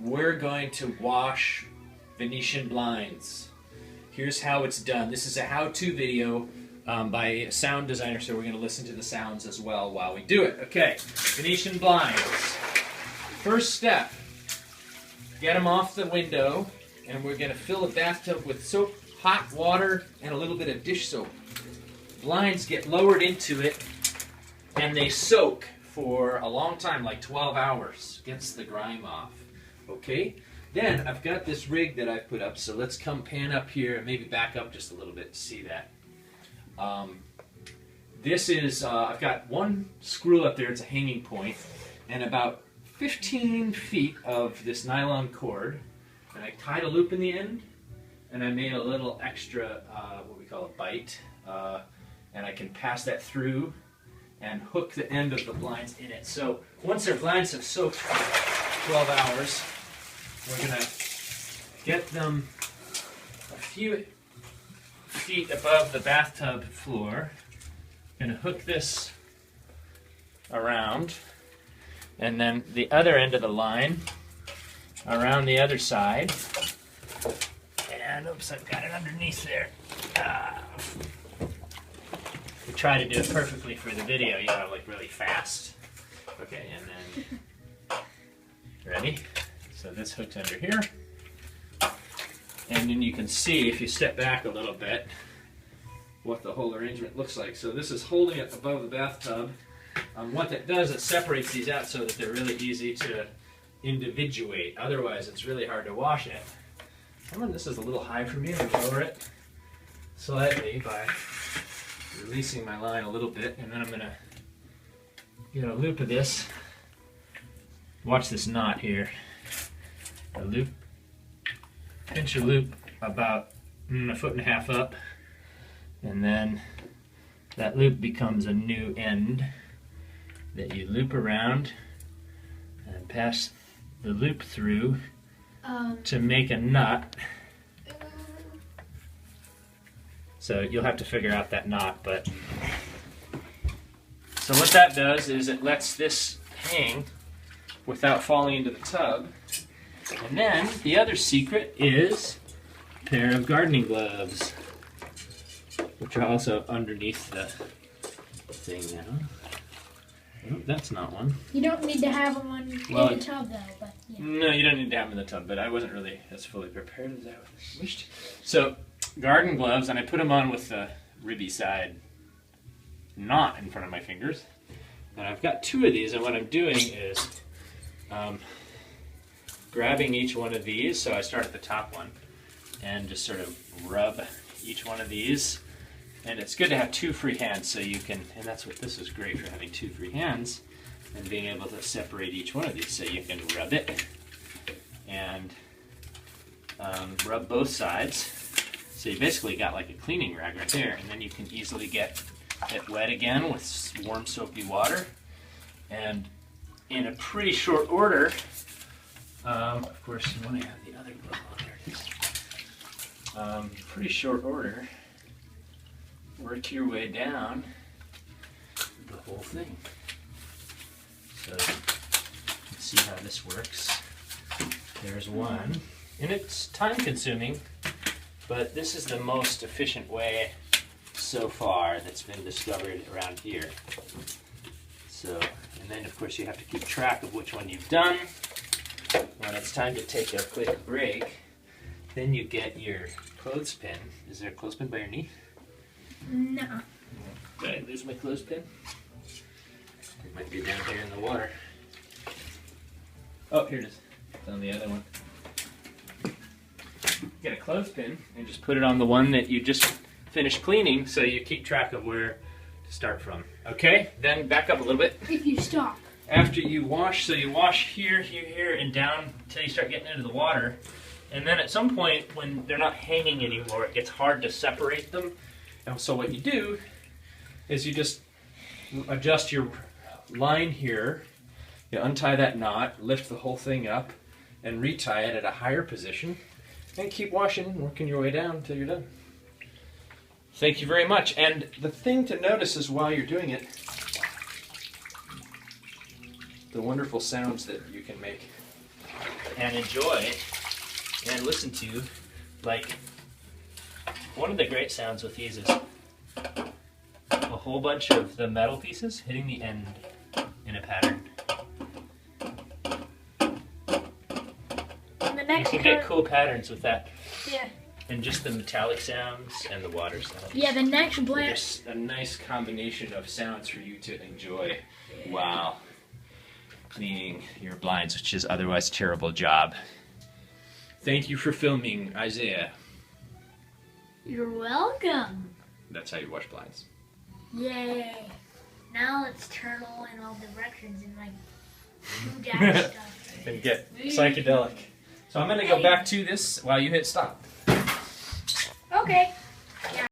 we're going to wash Venetian blinds. Here's how it's done. This is a how-to video by a sound designer, so we're going to listen to the sounds as well while we do it. Okay, Venetian blinds. First step, get them off the window, and we're going to fill a bathtub with soap, hot water, and a little bit of dish soap. Blinds get lowered into it, and they soak for a long time, like 12 hours, gets the grime off. Okay? Then I've got this rig that I've put up, so let's come pan up here and maybe back up just a little bit to see that. This is, I've got one screw up there, it's a hanging point, and about 15 feet of this nylon cord, and I tied a loop in the end, and I made a little extra, what we call a bite, and I can pass that through and hook the end of the blinds in it. So once our blinds have soaked for 12 hours, we're going to get them a few feet above the bathtub floor. Going to hook this around, and then the other end of the line around the other side. And oops, I've got it underneath there. We try to do it perfectly for the video, you know, like really fast. Okay, and then ready? So this hooks under here, and then you can see if you step back a little bit what the whole arrangement looks like. So this is holding it above the bathtub. What that does, it separates these out so that they're really easy to individuate. Otherwise, it's really hard to wash it. This is a little high for me. I'm going to lower it slightly by releasing my line a little bit, and then I'm going to get a loop of this. Watch this knot here. A loop, pinch a loop about 1.5 feet up, and then that loop becomes a new end that you loop around and pass the loop through to make a knot. So you'll have to figure out that knot, but so what that does is it lets this hang without falling into the tub. And then the other secret is a pair of gardening gloves, which are also underneath the thing now. Oh, that's not one. You don't need to have them in the tub, though. But yeah. No, you don't need to have them in the tub, but I wasn't really as fully prepared as I wished. So, garden gloves, and I put them on with the ribby side knot in front of my fingers. And I've got 2 of these, and what I'm doing is grabbing each one of these. So I start at the top one and just sort of rub each one of these. And it's good to have 2 free hands, so you can, and that's what this is great for, having 2 free hands and being able to separate each one of these, so you can rub it and rub both sides. So you basically got like a cleaning rag right there, and then you can easily get it wet again with warm soapy water. And in a pretty short order, of course you want to have the other glove on there. Pretty short order, work your way down the whole thing. So you can see how this works. There's one, and it's time consuming, but this is the most efficient way so far that's been discovered around here. So, and then of course you have to keep track of which one you've done. When it's time to take a quick break, then you get your clothespin. Is there a clothespin by your knee? No. Okay, there's my clothespin. It might be down here in the water. Oh, here it is. It's on the other one. Get a clothespin and just put it on the one that you just finished cleaning, so you keep track of where to start from. Okay, then back up a little bit. If you stop. After you wash, so you wash here, here, here, and down until you start getting into the water. And then at some point, when they're not hanging anymore, it gets hard to separate them. And so what you do is you just adjust your line here, you untie that knot, lift the whole thing up, and retie it at a higher position, and keep washing and working your way down until you're done. Thank you very much. And the thing to notice is while you're doing it, the wonderful sounds that you can make. and enjoy and listen to, like, one of the great sounds with these is a whole bunch of the metal pieces hitting the end in a pattern. And the You next can get cool patterns with that. Yeah. And just the metallic sounds and the water sounds. Yeah, the next blend. There's a nice combination of sounds for you to enjoy while cleaning your blinds, which is otherwise a terrible job. Thank you for filming, Isaiah. You're welcome. That's how you wash blinds. Yay. Now let's turn all in all directions and like do that stuff. And get psychedelic. So I'm going to go back to this while you hit stop. Okay.